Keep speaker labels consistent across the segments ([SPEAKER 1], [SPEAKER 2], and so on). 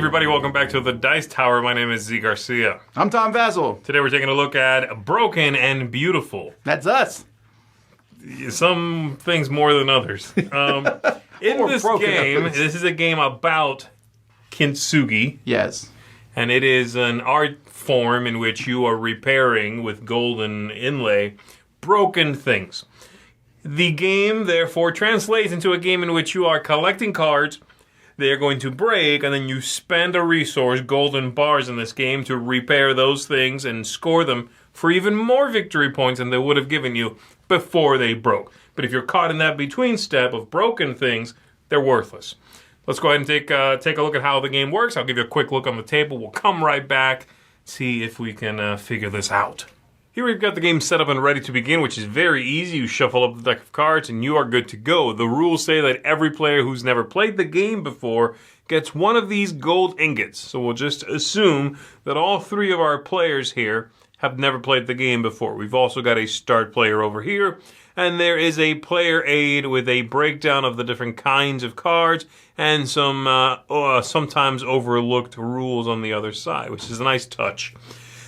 [SPEAKER 1] everybody, welcome back to the Dice Tower. My name is Z Garcia.
[SPEAKER 2] I'm Tom Vasil.
[SPEAKER 1] Today we're taking a look at Broken and Beautiful.
[SPEAKER 2] That's us.
[SPEAKER 1] Some things more than others. In this game, this is a game about kintsugi.
[SPEAKER 2] Yes.
[SPEAKER 1] And it is an art form in which you are repairing with golden inlay broken things. The game, therefore, translates into a game in which you are collecting cards. They are going to break, and then you spend a resource, golden bars in this game, to repair those things and score them for even more victory points than they would have given you before they broke. But if you're caught in that between step of broken things, they're worthless. Let's go ahead and take a look at how the game works. I'll give you a quick look on the table. We'll come right back, see if we can figure this out. Here we've got the game set up and ready to begin, which is very easy. You shuffle up the deck of cards and you are good to go. The rules say that every player who's never played the game before gets one of these gold ingots. So we'll just assume that all three of our players here have never played the game before. We've also got a start player over here, and there is a player aid with a breakdown of the different kinds of cards and some sometimes overlooked rules on the other side, which is a nice touch.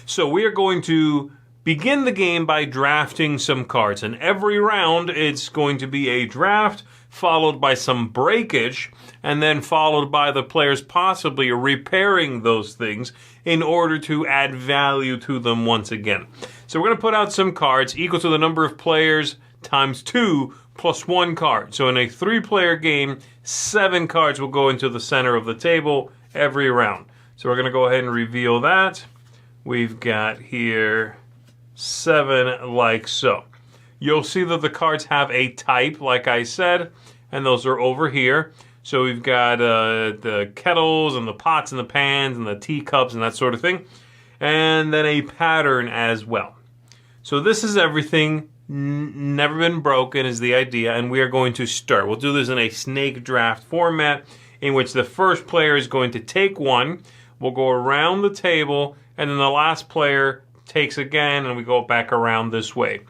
[SPEAKER 1] So we are going to begin the game by drafting some cards, and every round it's going to be a draft followed by some breakage, and then followed by the players possibly repairing those things in order to add value to them once again. So we're going to put out some cards equal to the number of players times 2 plus 1 card. So in a 3-player game, 7 cards will go into the center of the table every round. So we're going to go ahead and reveal that. We've got here 7 like so. You'll see that the cards have a type, like I said, and those are over here. So we've got the kettles and the pots and the pans and the teacups and that sort of thing. And then a pattern as well. So this is everything. Never been broken is the idea, and we are going to start. We'll do this in a snake draft format in which the first player is going to take one. We'll go around the table, and then the last player takes again, and we go back around this way.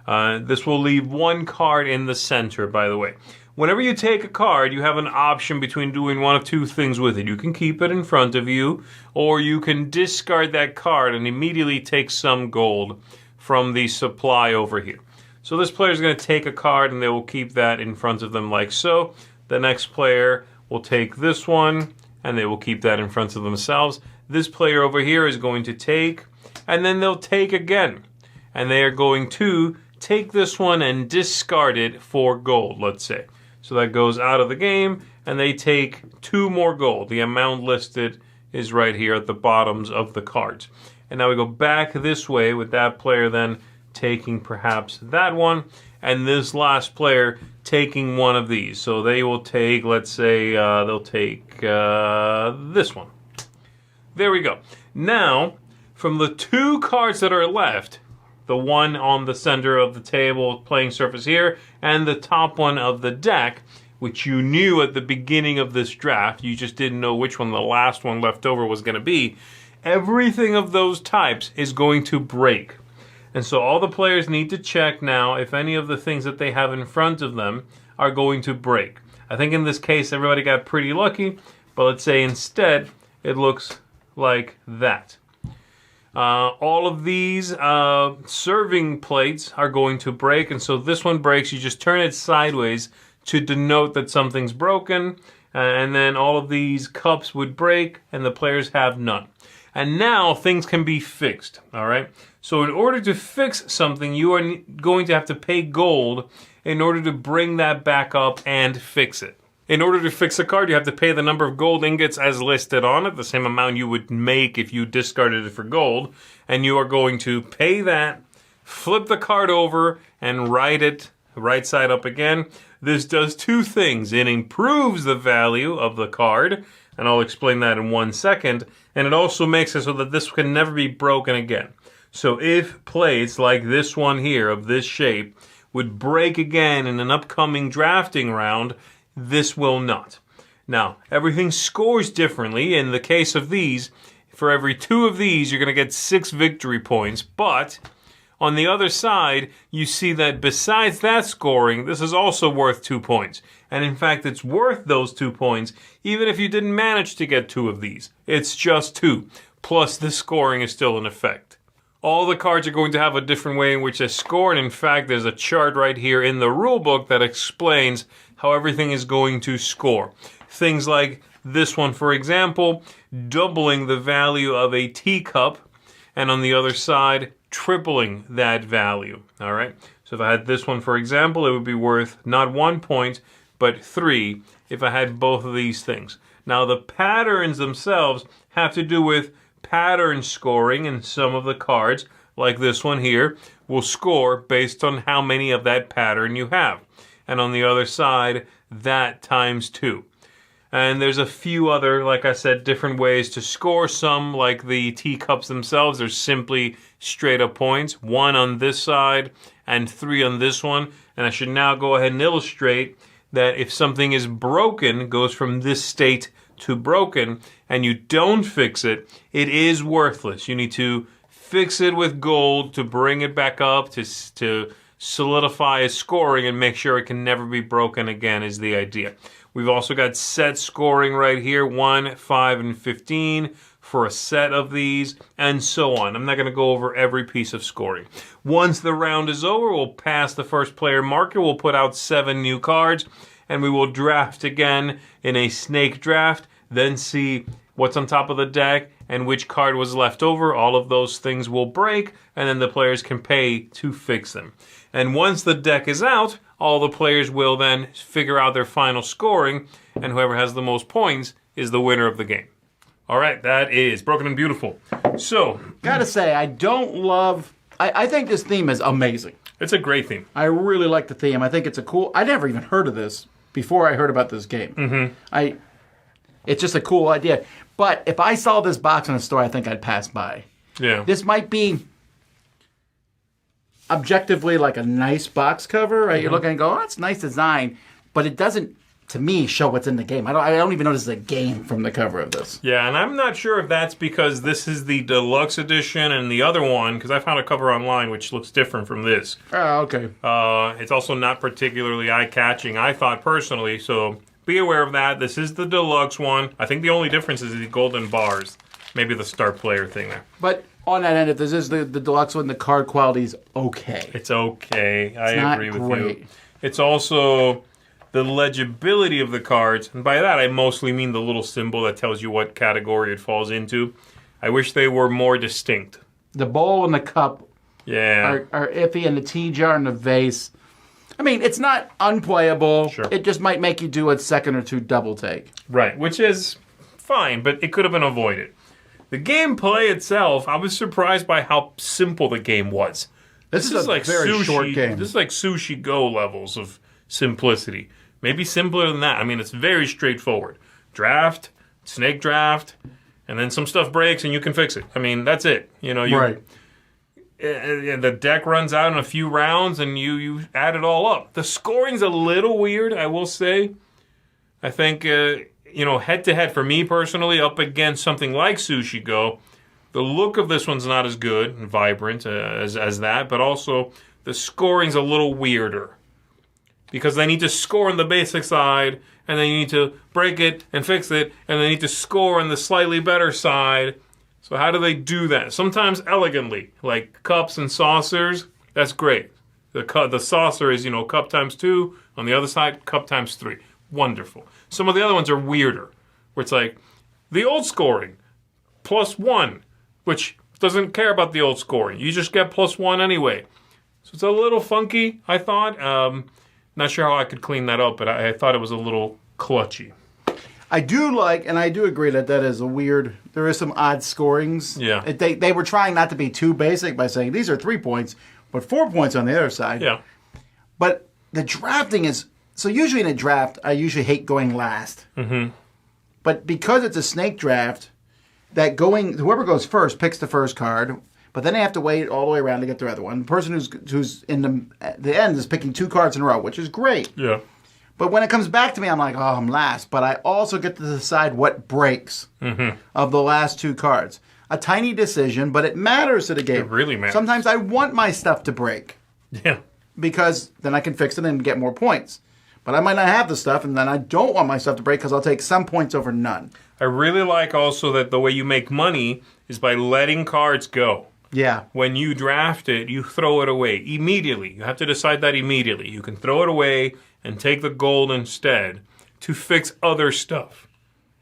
[SPEAKER 1] This will leave 1 card in the center, by the way. Whenever you take a card, you have an option between doing one of 2 things with it. You can keep it in front of you, or you can discard that card and immediately take some gold from the supply over here. So this player is going to take a card, and they will keep that in front of them like so. The next player will take this one, and they will keep that in front of themselves. This player over here is going to take, and then they'll take again. And they are going to take this one and discard it for gold, let's say. So that goes out of the game, and they take 2 more gold. The amount listed is right here at the bottoms of the cards. And now we go back this way with that player then taking perhaps that one, and this last player taking one of these. So they will take, let's say, they'll take this one. There we go. Now, from the 2 cards that are left, the one on the center of the table playing surface here, and the top one of the deck, which you knew at the beginning of this draft, you just didn't know which one the last one left over was going to be, everything of those types is going to break. And so all the players need to check now if any of the things that they have in front of them are going to break. I think in this case everybody got pretty lucky, but let's say instead it looks like that. All of these serving plates are going to break, and so this one breaks. You just turn it sideways to denote that something's broken, and then all of these cups would break, and the players have none. And now things can be fixed, all right? So in order to fix something, you are going to have to pay gold in order to bring that back up and fix it. In order to fix a card, you have to pay the number of gold ingots as listed on it, the same amount you would make if you discarded it for gold. And you are going to pay that, flip the card over, and write it right side up again. This does 2 things. It improves the value of the card, and I'll explain that in 1 second. And it also makes it so that this can never be broken again. So if plates like this one here of this shape would break again in an upcoming drafting round, this will not. Now, everything scores differently. In the case of these, for every 2 of these, you're going to get 6 victory points. But On the other side, you see that besides that scoring, this is also worth 2 points. And in fact, it's worth those 2 points, even if you didn't manage to get 2 of these. It's just 2. Plus, the scoring is still in effect. All the cards are going to have a different way in which they score, and in fact, there's a chart right here in the rulebook that explains how everything is going to score. Things like this one, for example, doubling the value of a teacup, and on the other side, tripling that value. All right. So if I had this one, for example, it would be worth not 1 point, but 3 if I had both of these things. Now, the patterns themselves have to do with pattern scoring, and some of the cards, like this one here, will score based on how many of that pattern you have. And on the other side, that times 2. And there's a few other, like I said, different ways to score. Some, like the teacups themselves, are simply straight up points. 1 on this side and 3 on this one. And I should now go ahead and illustrate that if something is broken, goes from this state to broken, and you don't fix it, it is worthless. You need to fix it with gold to bring it back up, to solidify its scoring and make sure it can never be broken again is the idea. We've also got set scoring right here, 1, 5, and 15 for a set of these, and so on. I'm not going to go over every piece of scoring. Once the round is over, we'll pass the first player marker, we'll put out 7 new cards, and we will draft again in a snake draft, then see what's on top of the deck and which card was left over. All of those things will break, and then the players can pay to fix them. And once the deck is out, all the players will then figure out their final scoring, and whoever has the most points is the winner of the game. All right, that is Broken and Beautiful. So,
[SPEAKER 2] gotta say, I think this theme is amazing.
[SPEAKER 1] It's a great theme.
[SPEAKER 2] I really like the theme. I think it's a cool... I never even heard of this before I heard about this game.
[SPEAKER 1] Mm-hmm.
[SPEAKER 2] It's just a cool idea. But if I saw this box in a store, I think I'd pass by.
[SPEAKER 1] Yeah.
[SPEAKER 2] This might be objectively like a nice box cover, right? Mm-hmm. You're looking and go, oh, that's nice design, but it doesn't, to me, show what's in the game. I don't even know this is a game from the cover of this.
[SPEAKER 1] Yeah, and I'm not sure if that's because this is the deluxe edition and the other one, because I found a cover online which looks different from this.
[SPEAKER 2] Oh, okay.
[SPEAKER 1] It's also not particularly eye-catching, I thought personally, so be aware of that. This is the deluxe one. I think the only difference is the golden bars. Maybe the start player thing there.
[SPEAKER 2] But on that end, if this is the deluxe one, the card quality's okay.
[SPEAKER 1] It's okay. I agree with
[SPEAKER 2] great.
[SPEAKER 1] you. It's also the legibility of the cards, and by that I mostly mean the little symbol that tells you what category it falls into. I wish they were more distinct.
[SPEAKER 2] The bowl and the cup are iffy, and the tea jar and the vase. I mean, it's not unplayable.
[SPEAKER 1] Sure.
[SPEAKER 2] It just might make you do a second or two double take.
[SPEAKER 1] Right, which is fine, but it could have been avoided. The gameplay itself, I was surprised by how simple the game was.
[SPEAKER 2] This is like very
[SPEAKER 1] sushi,
[SPEAKER 2] short game.
[SPEAKER 1] This is like Sushi Go levels of simplicity. Maybe simpler than that. I mean, it's very straightforward. Draft, snake draft, and then some stuff breaks and you can fix it. I mean, that's it.
[SPEAKER 2] Right.
[SPEAKER 1] The deck runs out in a few rounds and you add it all up. The scoring's a little weird, I will say. I think, head-to-head for me personally, up against something like Sushi Go, the look of this one's not as good and vibrant as that, but also the scoring's a little weirder. Because they need to score on the basic side, and then you need to break it and fix it, and they need to score on the slightly better side. So how do they do that? Sometimes elegantly, like cups and saucers, that's great. The saucer is, cup times 2. On the other side, cup times 3. Wonderful. Some of the other ones are weirder, where it's like the old scoring, +1, which doesn't care about the old scoring. You just get +1 anyway. So it's a little funky, I thought. Not sure how I could clean that up, but I thought it was a little clutchy.
[SPEAKER 2] I do like, and I do agree that is a weird, there is some odd scorings.
[SPEAKER 1] Yeah.
[SPEAKER 2] They were trying not to be too basic by saying these are 3 points, but 4 points on the other side.
[SPEAKER 1] Yeah.
[SPEAKER 2] But the drafting is, so usually in a draft, I usually hate going last.
[SPEAKER 1] Mm-hmm.
[SPEAKER 2] But because it's a snake draft, whoever goes first picks the first card, but then they have to wait all the way around to get the other one. The person who's in the end is picking 2 cards in a row, which is great.
[SPEAKER 1] Yeah.
[SPEAKER 2] But when it comes back to me, I'm like, oh, I'm last. But I also get to decide what breaks of the last 2 cards. a tiny decision, but it matters to the game.
[SPEAKER 1] It really matters.
[SPEAKER 2] Sometimes I want my stuff to break
[SPEAKER 1] Yeah.
[SPEAKER 2] because then I can fix it and get more points. But I might not have the stuff, and then I don't want my stuff to break because I'll take some points over none.
[SPEAKER 1] I really like also that the way you make money is by letting cards go.
[SPEAKER 2] Yeah.
[SPEAKER 1] When you draft it, you throw it away immediately. You have to decide that immediately. You can throw it away and take the gold instead to fix other stuff.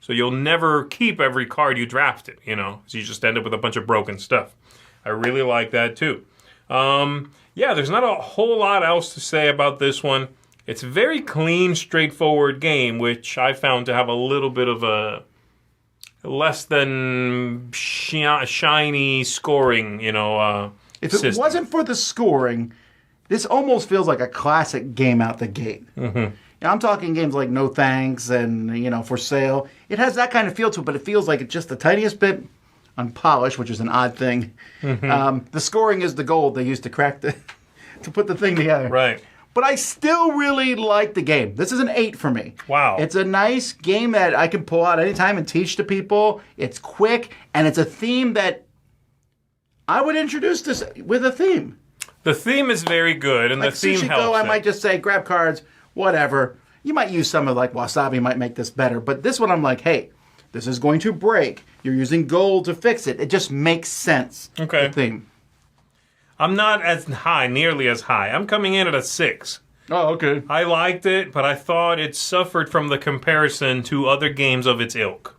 [SPEAKER 1] So you'll never keep every card you drafted, so you just end up with a bunch of broken stuff. I really like that too. There's not a whole lot else to say about this one. It's a very clean, straightforward game, which I found to have a little bit of a less than shiny scoring,
[SPEAKER 2] If
[SPEAKER 1] system.
[SPEAKER 2] it wasn't for the scoring, this almost feels like a classic game out the gate. Mm-hmm. I'm talking games like No Thanks and, For Sale. It has that kind of feel to it, but it feels like it's just the tiniest bit unpolished, which is an odd thing. Mm-hmm. The scoring is the gold they used to crack to put the thing together.
[SPEAKER 1] Right.
[SPEAKER 2] But I still really like the game. This is an 8 for me.
[SPEAKER 1] Wow.
[SPEAKER 2] It's a nice game that I can pull out anytime and teach to people. It's quick, and it's a theme that I would introduce this with a theme.
[SPEAKER 1] The theme is very good, and
[SPEAKER 2] Like
[SPEAKER 1] the theme
[SPEAKER 2] Sushi
[SPEAKER 1] helps.
[SPEAKER 2] Go, I might just say, grab cards, whatever. You might use some of Wasabi might make this better. But this one, I'm like, hey, this is going to break. You're using gold to fix it. It just makes sense.
[SPEAKER 1] Okay.
[SPEAKER 2] The theme.
[SPEAKER 1] I'm not nearly as high. I'm coming in at a 6.
[SPEAKER 2] Oh, okay.
[SPEAKER 1] I liked it, but I thought it suffered from the comparison to other games of its ilk.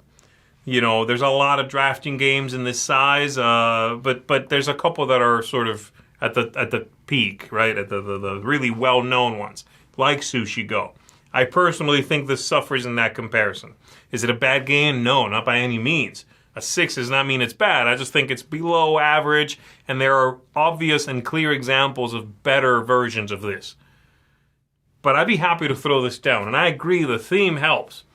[SPEAKER 1] There's a lot of drafting games in this size, but there's a couple that are sort of at the peak, right? At the really well-known ones, like Sushi Go. I personally think this suffers in that comparison. Is it a bad game? No, not by any means. A 6 does not mean it's bad. I just think it's below average, and there are obvious and clear examples of better versions of this. But I'd be happy to throw this down, and I agree, the theme helps.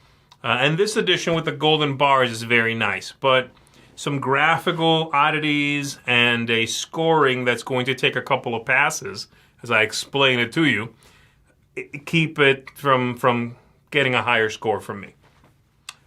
[SPEAKER 1] And this edition with the golden bars is very nice, but some graphical oddities and a scoring that's going to take a couple of passes, as I explain it to you, keep it from getting a higher score from me.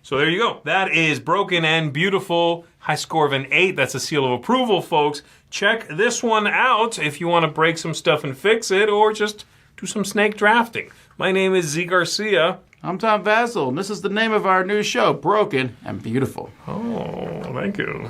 [SPEAKER 1] So there you go. That is Broken and Beautiful. High score of an 8. That's a seal of approval, folks. Check this one out if you want to break some stuff and fix it, or just do some snake drafting. My name is Z Garcia.
[SPEAKER 2] I'm Tom Vassell, and this is the name of our new show, Broken and Beautiful.
[SPEAKER 1] Oh, thank you.